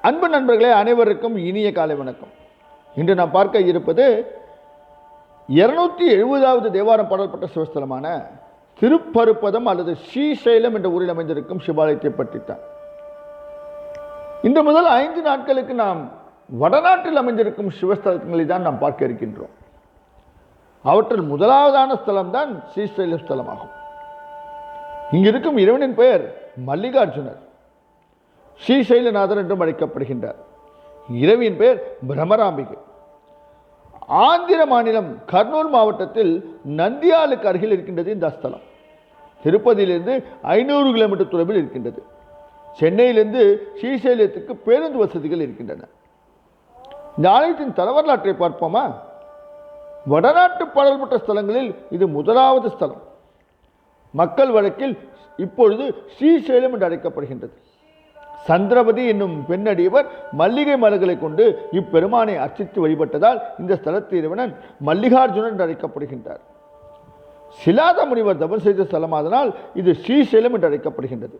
அன்பு நண்பர்களே, அனைவருக்கும் இனிய காலை வணக்கம். இன்று நாம் பார்க்க இருப்பது 270வது தேவாரம் பாடல்பட்ட சிவஸ்தலமான திருப்பருப்பதம் அல்லது ஸ்ரீசைலம் என்ற ஊரில் அமைந்திருக்கும் சிவாலயத்தை பற்றித்தான். இன்று முதல் 5 நாட்களுக்கு நாம் வடநாட்டில் அமைந்திருக்கும் சிவஸ்தலங்களை தான் நாம் பார்க்க இருக்கின்றோம். அவற்றில் முதலாவதான ஸ்தலம் தான் ஸ்ரீசைலம் ஸ்தலமாகும். இங்கிருக்கும் இறைவனின் பெயர் மல்லிகார்ஜுனர், ஸ்ரீசைலநாதர் என்றும் அழைக்கப்படுகின்றார். இறைவியின் பெயர் பிரமராம்பிகை. ஆந்திர மாநிலம் கர்னூல் மாவட்டத்தில் நந்தியாலுக்கு அருகில் இருக்கின்றது இந்த ஸ்தலம். திருப்பதியிலிருந்து 500 கிலோமீட்டர் தொலைவில் இருக்கின்றது. சென்னையிலிருந்து ஸ்ரீசைலத்துக்கு பேருந்து வசதிகள் இருக்கின்றன. இந்த ஆலயத்தின் தலவரலாற்றை பார்ப்போமா? வடநாட்டு பாடல்பட்ட ஸ்தலங்களில் இது முதலாவது ஸ்தலம். மக்கள் வழக்கில் இப்பொழுது ஸ்ரீசைலம் என்று அழைக்கப்படுகின்றது. சந்திரபதி என்னும் பெண்ணடியவர் மல்லிகை மலர்களை கொண்டு இப்பெருமானை அர்ச்சித்து வழிபட்டதால் இந்த ஸ்தலத்து இறைவன் மல்லிகார்ஜுனன் என்று அழைக்கப்படுகின்றார். சிலாத முனிவர் தபம் செய்த ஸ்தலமாதனால் இது ஸ்ரீசைலம் என்று அழைக்கப்படுகின்றது.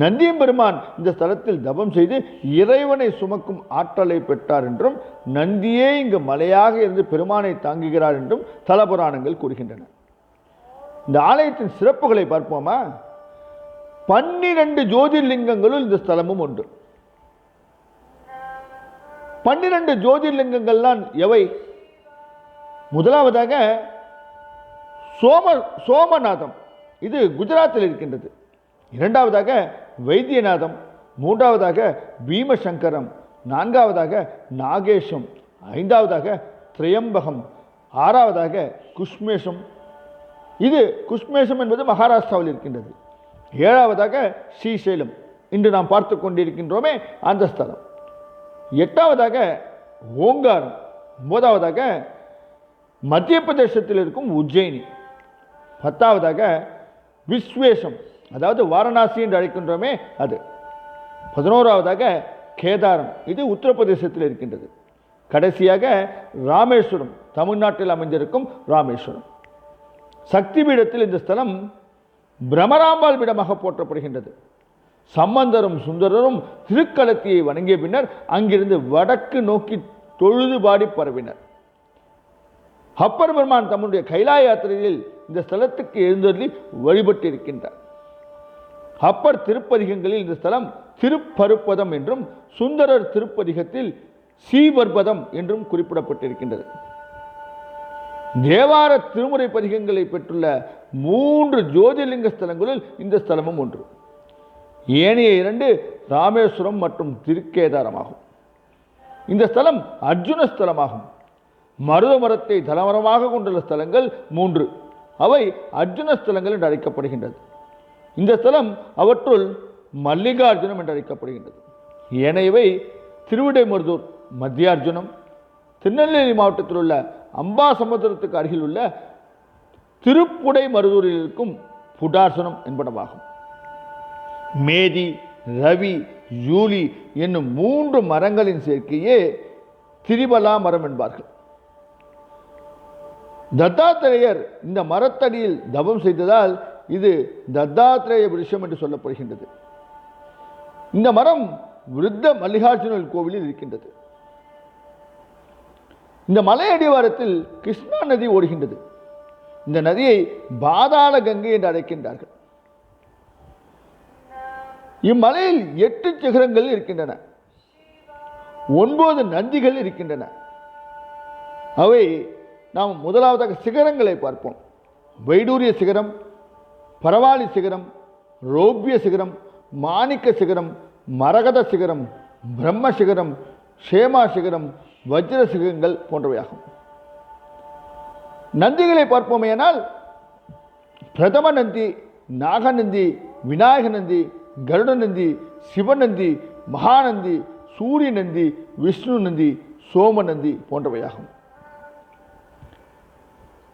நந்தியம் பெருமான் இந்த ஸ்தலத்தில் தபம் செய்து இறைவனை சுமக்கும் ஆற்றலை பெற்றார் என்றும், நந்தியே இங்கு மலையாக இருந்து பெருமானை தாங்குகிறார் என்றும் தலபுராணங்கள் கூறுகின்றன. இந்த ஆலயத்தின் சிறப்புகளை பார்ப்போமா? 12 ஜோதிர்லிங்கங்களுள் இந்த ஸ்தலமும் ஒன்று. 12 ஜோதிர்லிங்கங்கள்லாம் எவை? முதலாவதாக சோமநாதம், இது குஜராத்தில் இருக்கின்றது. இரண்டாவதாக வைத்தியநாதம், மூன்றாவதாக பீமசங்கரம், நான்காவதாக நாகேஷம், ஐந்தாவதாக திரையம்பகம், ஆறாவதாக குஷ்மேஷம். இது குஷ்மேஷம் என்பது மகாராஷ்டிராவில் இருக்கின்றது. ஏழாவதாக ஸ்ரீசைலம், இன்று நாம் பார்த்து கொண்டிருக்கின்றோமே அந்த ஸ்தலம். எட்டாவதாக ஓங்காரம், 9வதாக மத்திய பிரதேசத்தில் இருக்கும் உஜ்ஜயினி, 10வதாக விஸ்வேஷம், அதாவது வாரணாசி என்று அழைக்கின்றோமே அது, 11வதாக கேதாரம், இது உத்தரப்பிரதேசத்தில் இருக்கின்றது. கடைசியாக ராமேஸ்வரம், தமிழ்நாட்டில் அமைந்திருக்கும் ராமேஸ்வரம். சக்தி பீடத்தில் இந்த ஸ்தலம் பிரமராம்பாள் பீடமாக போற்றப்படுகின்றது. சம்பந்தரும் சுந்தரரும் திருக்களத்தியை வணங்கிய பின்னர் அங்கிருந்து வடக்கு நோக்கி தொழுது பாடி பரவினர். அப்பர் பெருமான் தம்முடைய கைலாய யாத்திரையில் இந்த ஸ்தலத்துக்கு எழுந்தருளி வழிபட்டிருக்கின்றார். அப்பர் திருப்பதிகங்களில் இந்த ஸ்தலம் திருப்பருப்பதம் என்றும், சுந்தரர் திருப்பதிகத்தில் சீவர்பதம் என்றும் குறிப்பிடப்பட்டிருக்கின்றது. தேவார திருமுறை பதிகங்களை பெற்றுள்ள 3 ஜோதிர்லிங்க ஸ்தலங்களில் இந்த ஸ்தலமும் ஒன்று. ஏனைய 2 ராமேஸ்வரம் மற்றும் திருக்கேதாரமாகும். இந்த ஸ்தலம் அர்ஜுன ஸ்தலமாகும். மருத மரத்தை தலமரமாக கொண்டுள்ள ஸ்தலங்கள் 3, அவை அர்ஜுன ஸ்தலங்கள் என்று அழைக்கப்படுகின்றது. இந்த ஸ்தலம் அவற்றுள் மல்லிகார்ஜுனம் என்று அழைக்கப்படுகின்றது. ஏனையவை திருவிடைமருதூர் மத்தியார்ஜுனம், திருநெல்வேலி மாவட்டத்தில் உள்ள அம்பாசமுத்திரத்துக்கு அருகில் உள்ள திருப்புடை மருதூரில் இருக்கும் புடார்சனம் என்பனவாகும். மேதி, ரவி, யூலி என்னும் 3 மரங்களின் சேர்க்கையே திரிபலா மரம் என்பார்கள். தத்தாத்திரேயர் இந்த மரத்தடியில் தவம் செய்ததால் இது தத்தாத்திரேய விருஷம் என்று சொல்லப்படுகின்றது. இந்த மரம் விருத்த மல்லிகார்ஜுனர் கோவிலில் இருக்கின்றது. இந்த மலை அடிவாரத்தில் கிருஷ்ணா நதி ஓடுகின்றது. இந்த நதியை பாதாள கங்கை என்று அழைக்கின்றார்கள். இம்மலையில் 8 சிகரங்கள் இருக்கின்றன. 9 நந்திகள் இருக்கின்றன. அவை நாம் முதலாவதாக சிகரங்களை பார்ப்போம். வைடூரிய சிகரம், பரவாலி சிகரம், ரோபிய சிகரம், மாணிக்க சிகரம், மரகத சிகரம், பிரம்ம சிகரம், ஷேமா சிகரம், வஜ்ர சிகரங்கள் போன்றவையாகும். நந்திகளை பார்ப்போமேயானால் பிரதம நந்தி, நாகநந்தி, விநாயக நந்தி, கருட நந்தி, சிவநந்தி, மகாநந்தி, சூரிய நந்தி, விஷ்ணு நந்தி, சோம நந்தி போன்றவையாகும்.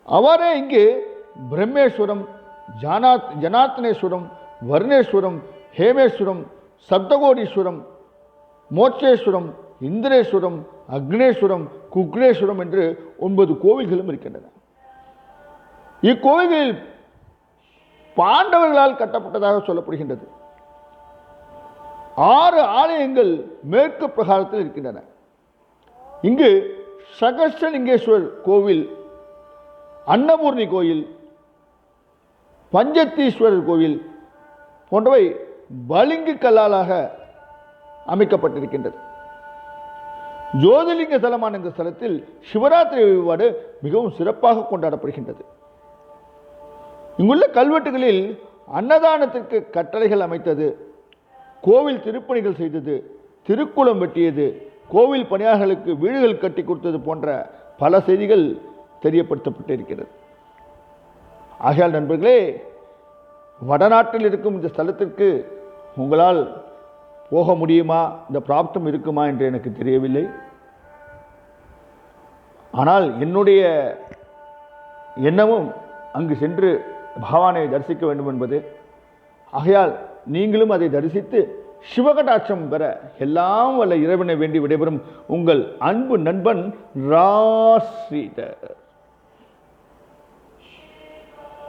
அவரே இங்கு பிரம்மேஸ்வரம், ஜனார்த்தனேஸ்வரம், வர்ணேஸ்வரம், ஹேமேஸ்வரம், சப்தகோடீஸ்வரம், மோட்சேஸ்வரம், இந்திரேஸ்வரம், அக்னேஸ்வரம், குக்னேஸ்வரம் என்று 9 கோவில்களும் இருக்கின்றன. இக்கோவில்களில் பாண்டவர்களால் கட்டப்பட்டதாக சொல்லப்படுகின்றது. 6 ஆலயங்கள் மேற்கு பிரகாரத்தில் இருக்கின்றன. இங்கு சகஸ்ரலிங்கேஸ்வர் கோவில், அன்னபூர்ணி கோயில், பஞ்சத்தீஸ்வரர் கோவில் போன்றவை பளிங்கு கல்லாலாக அமைக்கப்பட்டிருக்கின்றது. ஜோதிலிங்க தலமான இந்த ஸ்தலத்தில் சிவராத்திரி வழிபாடு மிகவும் சிறப்பாக கொண்டாடப்படுகின்றது. இங்குள்ள கல்வெட்டுகளில் அன்னதானத்திற்கு கட்டளைகள் அமைத்தது, கோவில் திருப்பணிகள் செய்தது, திருக்குளம் வெட்டியது, கோவில் பணியாளர்களுக்கு வீடுகள் கட்டி கொடுத்தது போன்ற பல செய்திகள் தெரியப்படுத்தப்பட்டிருக்கிறது. ஆகையால் நண்பர்களே, வடநாட்டில் இருக்கும் இந்த ஸ்தலத்திற்கு உங்களால் போக முடியுமா, இந்த பிராப்தம் இருக்குமா என்று எனக்கு தெரியவில்லை. ஆனால் என்னுடைய எண்ணமும் அங்கு சென்று பகவானை தரிசிக்க வேண்டும் என்பது. ஆகையால் நீங்களும் அதை தரிசித்து சிவகடாட்சம் பெற எல்லாம் வல்ல இறைவனை வேண்டி விடைபெறும் உங்கள் அன்பு நண்பன் ராஸ்ரீதர்.